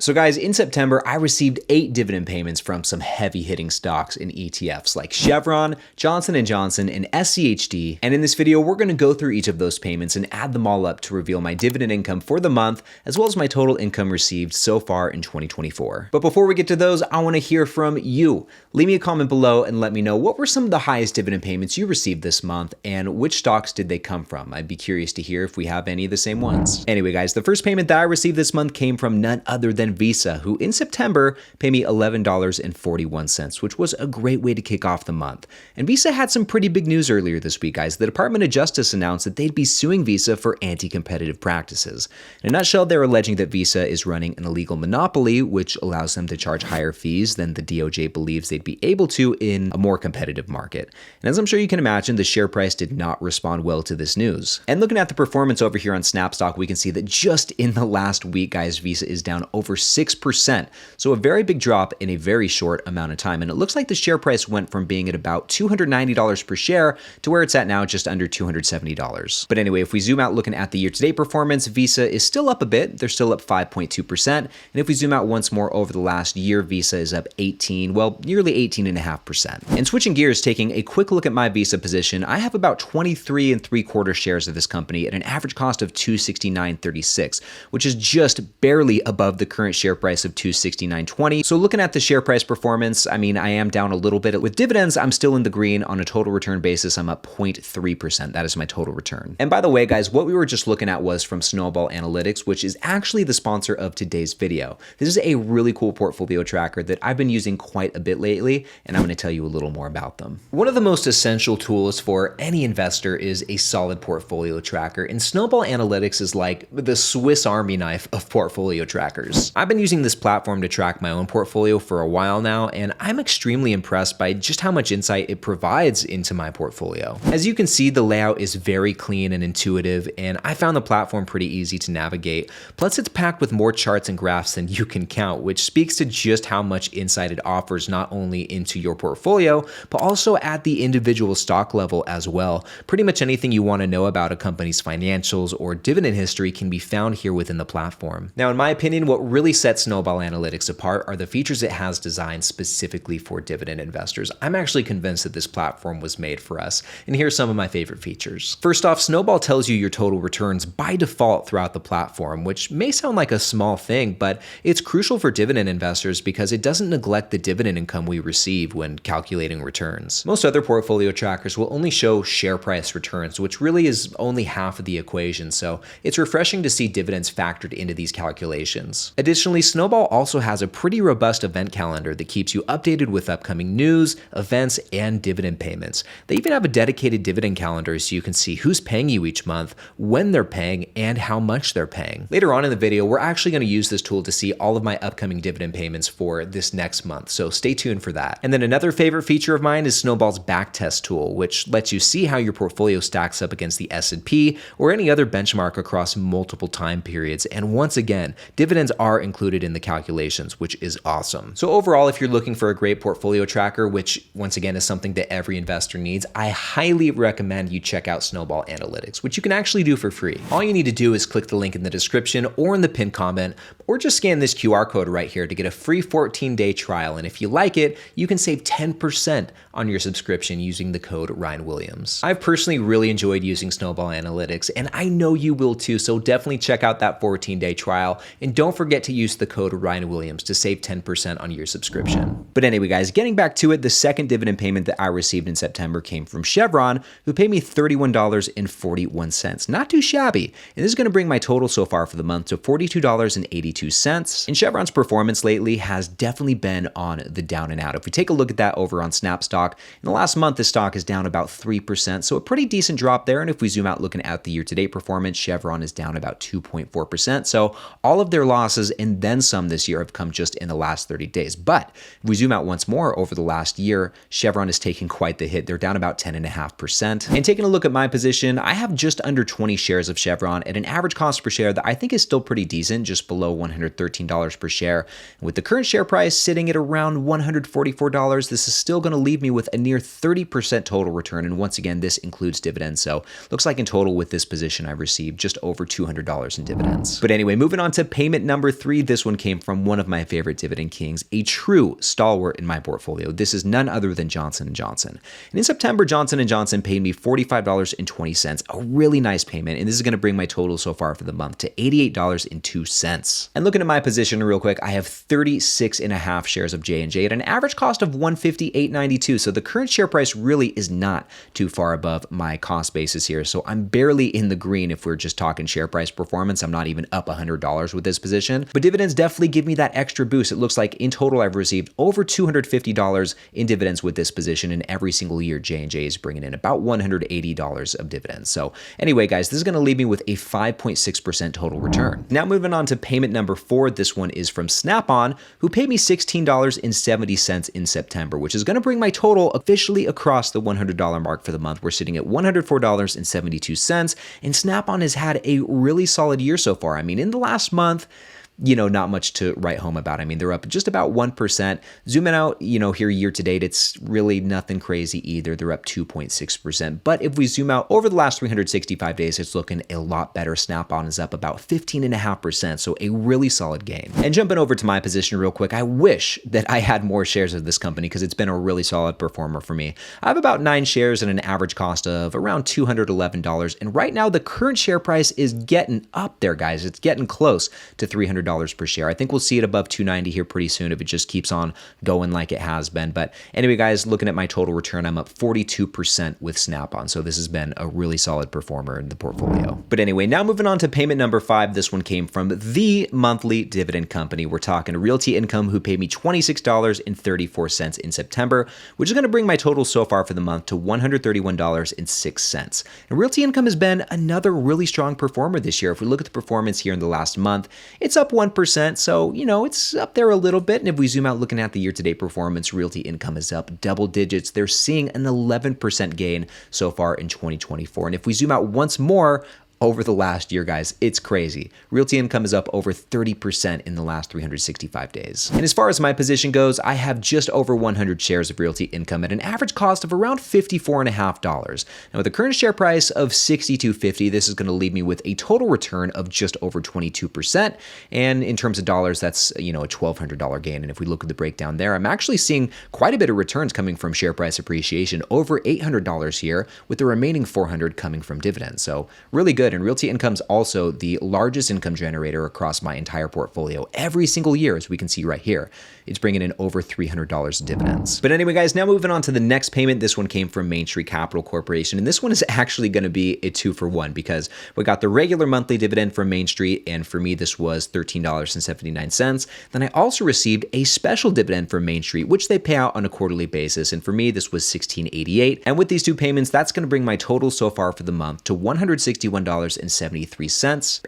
So guys, in September, I received 8 dividend payments from some heavy hitting stocks in ETFs like Chevron, Johnson & Johnson, and SCHD. And in this video, we're going to go through each of those payments and add them all up to reveal my dividend income for the month, as well as my total income received so far in 2024. But before we get to those, I want to hear from you. Leave me a comment below and let me know what were some of the highest dividend payments you received this month and which stocks did they come from. I'd be curious to hear if we have any of the same ones. Anyway, guys, the first payment that I received this month came from none other than Visa, who in September paid me $11.41, which was a great way to kick off the month. And Visa had some pretty big news earlier this week, guys. The Department of Justice announced that they'd be suing Visa for anti-competitive practices. In a nutshell, they're alleging that Visa is running an illegal monopoly, which allows them to charge higher fees than the DOJ believes they'd be able to in a more competitive market. And as I'm sure you can imagine, the share price did not respond well to this news. And looking at the performance over here on Snapstock, we can see that just in the last week, guys, Visa is down over 6%. So a very big drop in a very short amount of time. And it looks like the share price went from being at about $290 per share to where it's at now, just under $270. But anyway, if we zoom out looking at the year-to-date performance, Visa is still up a bit. They're still up 5.2%. And if we zoom out once more over the last year, Visa is up nearly 18.5%. And switching gears, taking a quick look at my Visa position, I have about 23 3/4 shares of this company at an average cost of $269.36, which is just barely above the current share price of $269.20. So looking at the share price performance, I mean, I am down a little bit. With dividends, I'm still in the green. On a total return basis, I'm up 0.3%. That is my total return. And by the way, guys, what we were just looking at was from Snowball Analytics, which is actually the sponsor of today's video. This is a really cool portfolio tracker that I've been using quite a bit lately, and I'm going to tell you a little more about them. One of the most essential tools for any investor is a solid portfolio tracker, and Snowball Analytics is like the Swiss Army knife of portfolio trackers. I've been using this platform to track my own portfolio for a while now, and I'm extremely impressed by just how much insight it provides into my portfolio. As you can see, the layout is very clean and intuitive, and I found the platform pretty easy to navigate. Plus, it's packed with more charts and graphs than you can count, which speaks to just how much insight it offers not only into your portfolio, but also at the individual stock level as well. Pretty much anything you want to know about a company's financials or dividend history can be found here within the platform. Now, in my opinion, what really sets Snowball Analytics apart are the features it has designed specifically for dividend investors. I'm actually convinced that this platform was made for us, and here are some of my favorite features. First off, Snowball tells you your total returns by default throughout the platform, which may sound like a small thing, but it's crucial for dividend investors because it doesn't neglect the dividend income we receive when calculating returns. Most other portfolio trackers will only show share price returns, which really is only half of the equation, so it's refreshing to see dividends factored into these calculations. Additionally, Snowball also has a pretty robust event calendar that keeps you updated with upcoming news, events, and dividend payments. They even have a dedicated dividend calendar so you can see who's paying you each month, when they're paying, and how much they're paying. Later on in the video, we're actually going to use this tool to see all of my upcoming dividend payments for this next month, so stay tuned for that. And then another favorite feature of mine is Snowball's backtest tool, which lets you see how your portfolio stacks up against the S&P or any other benchmark across multiple time periods. And once again, dividends are included in the calculations, which is awesome. So overall, if you're looking for a great portfolio tracker, which once again is something that every investor needs, I highly recommend you check out Snowball Analytics, which you can actually do for free. All you need to do is click the link in the description or in the pinned comment, or just scan this QR code right here to get a free 14-day trial. And if you like it, you can save 10% on your subscription using the code Ryne Williams. I've personally really enjoyed using Snowball Analytics, and I know you will too, so definitely check out that 14-day trial, and don't forget to use the code Ryne Williams to save 10% on your subscription. But anyway, guys, getting back to it, the second dividend payment that I received in September came from Chevron, who paid me $31.41. Not too shabby, and this is going to bring my total so far for the month to $42.82. And Chevron's performance lately has definitely been on the down and out. If we take a look at that over on Snapstock, in the last month, the stock is down about 3%, so a pretty decent drop there. And if we zoom out looking at the year-to-date performance, Chevron is down about 2.4%. So all of their losses and then some this year have come just in the last 30 days. But if we zoom out once more over the last year, Chevron is taking quite the hit. They're down about 10.5%. And taking a look at my position, I have just under 20 shares of Chevron at an average cost per share that I think is still pretty decent, just below $113 per share. And with the current share price sitting at around $144, this is still going to leave me with a near 30% total return. And once again, this includes dividends. So looks like in total with this position, I've received just over $200 in dividends. But anyway, moving on to payment number 3. 3, this one came from one of my favorite dividend kings, a true stalwart in my portfolio. This is none other than Johnson & Johnson. And in September, Johnson & Johnson paid me $45.20, a really nice payment, and this is going to bring my total so far for the month to $88.02. And looking at my position real quick, I have 36.5 shares of J&J at an average cost of $158.92. So the current share price really is not too far above my cost basis here. So I'm barely in the green if we're just talking share price performance. I'm not even up $100 with this position, but dividends definitely give me that extra boost. It looks like in total I've received over $250 in dividends with this position, and every single year J&J is bringing in about $180 of dividends. So anyway, guys, this is going to leave me with a 5.6% total return. Now moving on to payment number 4, this one is from Snap-on, who paid me $16.70 in September, which is going to bring my total officially across the $100 mark for the month. We're sitting at $104.72, and Snap-on has had a really solid year so far. I mean, in the last month, not much to write home about. I mean, they're up just about 1%. Zooming out, here year to date, it's really nothing crazy either. They're up 2.6%. But if we zoom out over the last 365 days, it's looking a lot better. Snap-on is up about 15.5%. So a really solid gain. And jumping over to my position real quick, I wish that I had more shares of this company because it's been a really solid performer for me. I have about 9 shares at an average cost of around $211. And right now, the current share price is getting up there, guys. It's getting close to $300 per share. I think we'll see it above $290 here pretty soon if it just keeps on going like it has been. But anyway, guys, looking at my total return, I'm up 42% with Snap-on. So this has been a really solid performer in the portfolio. But anyway, now moving on to payment number 5. This one came from the monthly dividend company. We're talking Realty Income, who paid me $26.34 in September, which is going to bring my total so far for the month to $131.06. And Realty Income has been another really strong performer this year. If we look at the performance here in the last month, it's up 1%, so, it's up there a little bit. And if we zoom out looking at the year-to-date performance, Realty Income is up double digits. They're seeing an 11% gain so far in 2024. And if we zoom out once more, over the last year, guys, it's crazy. Realty Income is up over 30% in the last 365 days. And as far as my position goes, I have just over 100 shares of Realty Income at an average cost of around $54.50. Now, with the current share price of $62.50, this is going to leave me with a total return of just over 22%. And in terms of dollars, that's, a $1,200 gain. And if we look at the breakdown there, I'm actually seeing quite a bit of returns coming from share price appreciation, over $800 here, with the remaining $400 coming from dividends. So really good. And Realty Income's also the largest income generator across my entire portfolio every single year, as we can see right here. It's bringing in over $300 in dividends. But anyway, guys, now moving on to the next payment. This one came from Main Street Capital Corporation, and this one is actually going to be a 2-for-1 because we got the regular monthly dividend from Main Street, and for me, this was $13.79. Then I also received a special dividend from Main Street, which they pay out on a quarterly basis, and for me, this was $16.88. And with these 2 payments, that's going to bring my total so far for the month to $161.73.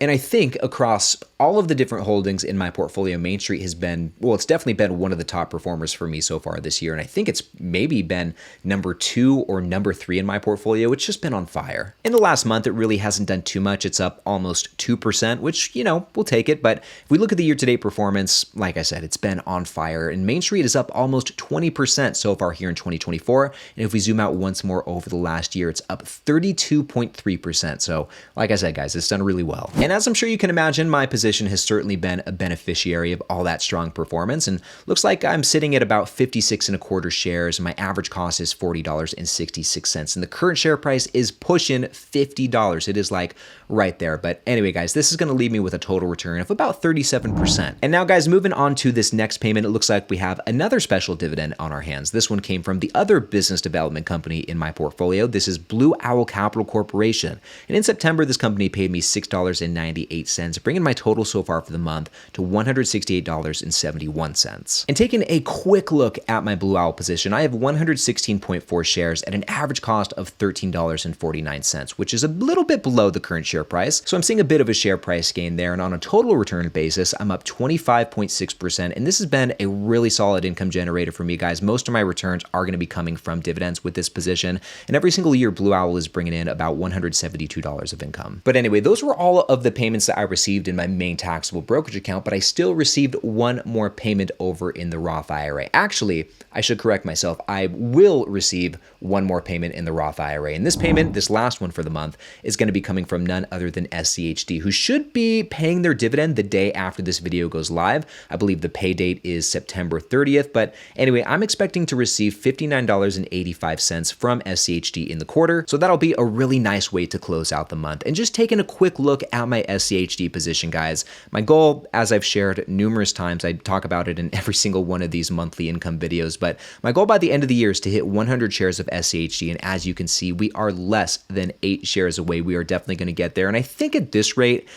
And I think across all of the different holdings in my portfolio, Main Street has been, well, it's definitely been one of the top performers for me so far this year. And I think it's maybe been number 2 or number 3 in my portfolio. It's just been on fire. In the last month, it really hasn't done too much. It's up almost 2%, which, we'll take it. But if we look at the year-to-date performance, like I said, it's been on fire. And Main Street is up almost 20% so far here in 2024. And if we zoom out once more over the last year, it's up 32.3%. So like I said, guys, it's done really well. And as I'm sure you can imagine, my position has certainly been a beneficiary of all that strong performance. And looks like I'm sitting at about 56.25 shares. My average cost is $40.66. And the current share price is pushing $50. It is like right there. But anyway, guys, this is going to leave me with a total return of about 37%. And now, guys, moving on to this next payment, it looks like we have another special dividend on our hands. This one came from the other business development company in my portfolio. This is Blue Owl Capital Corporation. And in September, this company paid me $6.98, bringing my total so far for the month to $168.71. And taking a quick look at my Blue Owl position, I have 116.4 shares at an average cost of $13.49, which is a little bit below the current share price. So I'm seeing a bit of a share price gain there. And on a total return basis, I'm up 25.6%. And this has been a really solid income generator for me, guys. Most of my returns are going to be coming from dividends with this position. And every single year, Blue Owl is bringing in about $172 of income. income. But anyway, those were all of the payments that I received in my main taxable brokerage account, but I still received one more payment over in the Roth IRA. Actually, I should correct myself. I will receive one more payment in the Roth IRA. And this payment, this last one for the month, is going to be coming from none other than SCHD, who should be paying their dividend the day after this video goes live. I believe the pay date is September 30th. But anyway, I'm expecting to receive $59.85 from SCHD in the quarter. So that'll be a really nice way to close out the month. And just taking a quick look at my SCHD position, guys, my goal, as I've shared numerous times, I talk about it in every single one of these monthly income videos, but my goal by the end of the year is to hit 100 shares of SCHD. And as you can see, we are less than 8 shares away. We are definitely going to get there. And I think at this rate,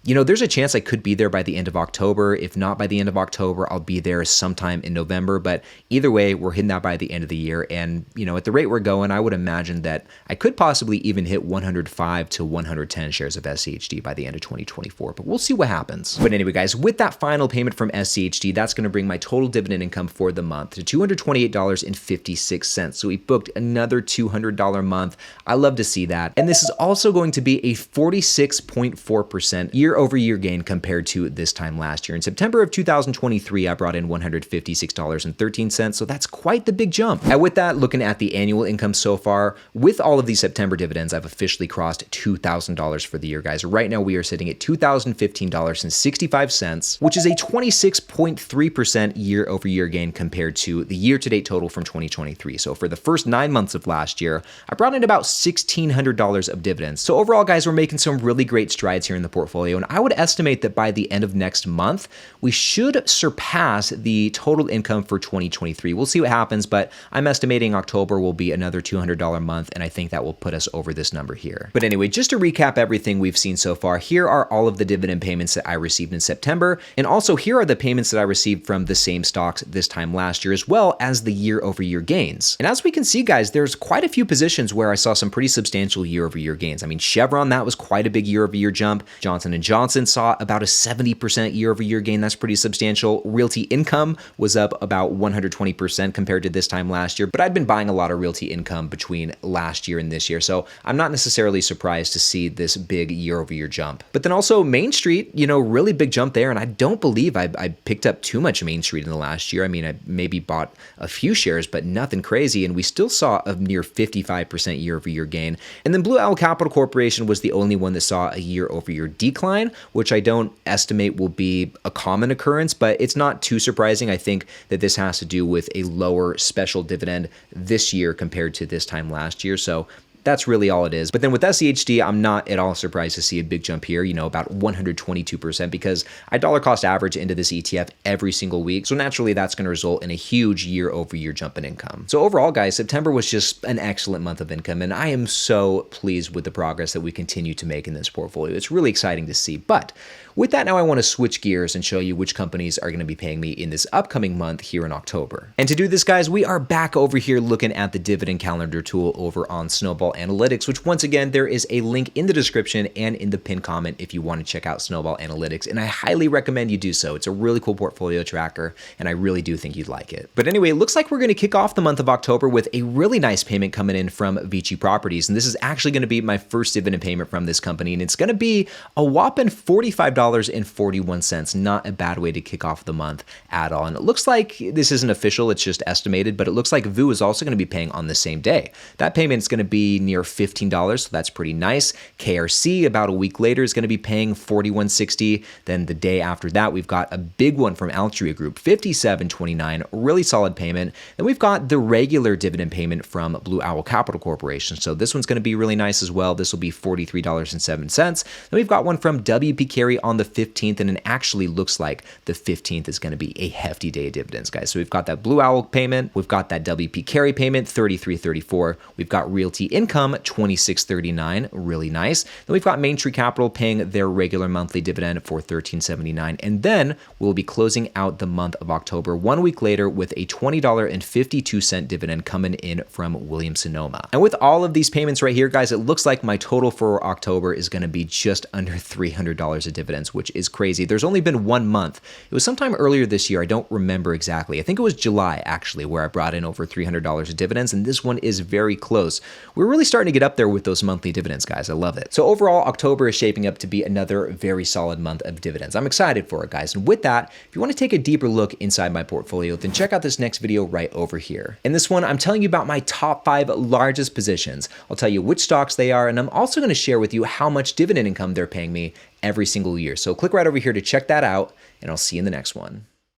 you know, there's a chance I could be there by the end of October. If not by the end of October, I'll be there sometime in November. But either way, we're hitting that by the end of the year. And, you know, at the rate we're going, I would imagine that I could possibly even hit 105 to 110 shares of SCHD by the end of 2024. But we'll see what happens. But anyway, guys, with that final payment from SCHD, that's going to bring my total dividend income for the month to $228.56. So we booked another $200 month. I love to see that. And this is also going to be a 46.4% year-over-year gain compared to this time last year. In September of 2023, I brought in $156.13, so that's quite the big jump. And with that, looking at the annual income so far, with all of these September dividends, I've officially crossed $2,000 for the year, guys. Right now, we are sitting at $2,015.65, which is a 26.3% year-over-year gain compared to the year-to-date total from 2023. So for the first 9 months of last year, I brought in about $1,600 of dividends. So overall, guys, we're making some really great strides here in the portfolio. And I would estimate that by the end of next month, we should surpass the total income for 2023. We'll see what happens, but I'm estimating October will be another $200 month, and I think that will put us over this number here. But anyway, just to recap everything we've seen so far, here are all of the dividend payments that I received in September, and also here are the payments that I received from the same stocks this time last year, as well as the year-over-year gains. And as we can see, guys, there's quite a few positions where I saw some pretty substantial year-over-year gains. I mean, Chevron, that was quite a big year-over-year jump. Johnson & Johnson saw about a 70% year-over-year gain. That's pretty substantial. Realty income was up about 120% compared to this time last year, but I'd been buying a lot of realty income between last year and this year, so I'm not necessarily surprised to see this big year-over-year jump. But then also Main Street, you know, really big jump there, and I don't believe I picked up too much Main Street in the last year. I mean, I maybe bought a few shares, but nothing crazy, and we still saw a near 55% year-over-year gain. And then Blue Owl Capital Corporation was the only one that saw a year-over-year decline, which I don't estimate will be a common occurrence, but it's not too surprising. I think that this has to do with a lower special dividend this year compared to this time last year. So that's really all it is. But then with SCHD, I'm not at all surprised to see a big jump here, you know, about 122%, because I dollar cost average into this ETF every single week. So naturally, that's going to result in a huge year-over-year jump in income. So overall, guys, September was just an excellent month of income, and I am so pleased with the progress that we continue to make in this portfolio. It's really exciting to see. But with that, now I want to switch gears and show you which companies are going to be paying me in this upcoming month here in October. And to do this, guys, we are back over here looking at the dividend calendar tool over on Snowball Analytics, which once again, there is a link in the description and in the pinned comment if you want to check out Snowball Analytics, and I highly recommend you do so. It's a really cool portfolio tracker, and I really do think you'd like it. But anyway, it looks like we're going to kick off the month of October with a really nice payment coming in from Vici Properties, and this is actually going to be my first dividend payment from this company, and it's going to be a whopping $45.41. Not a bad way to kick off the month at all. And it looks like this isn't official, it's just estimated, but it looks like VU is also going to be paying on the same day. That payment is going to be near $15, so that's pretty nice. KRC, about a week later, is going to be paying $41.60. Then the day after that, we've got a big one from Altria Group, $57.29, really solid payment. Then we've got the regular dividend payment from Blue Owl Capital Corporation. So this one's going to be really nice as well. This will be $43.07. Then we've got one from WP Carey on the 15th, and it actually looks like the 15th is going to be a hefty day of dividends, guys. So we've got that Blue Owl payment, we've got that WP Carey payment, $33.34. We've got Realty Income, $26.39, really nice. Then we've got Main Street Capital paying their regular monthly dividend for $13.79, and then we'll be closing out the month of October 1 week later with a $20.52 dividend coming in from Williams-Sonoma. And with all of these payments right here, guys, it looks like my total for October is going to be just under $300 of dividends, which is crazy. There's only been 1 month. It was sometime earlier this year. I don't remember exactly. I think it was July, actually, where I brought in over $300 of dividends, and this one is very close. We're really starting to get up there with those monthly dividends, guys. I love it. So overall, October is shaping up to be another very solid month of dividends. I'm excited for it, guys. And with that, if you want to take a deeper look inside my portfolio, then check out this next video right over here. In this one, I'm telling you about my top 5 largest positions. I'll tell you which stocks they are, and I'm also going to share with you how much dividend income they're paying me every single year. So click right over here to check that out, and I'll see you in the next one.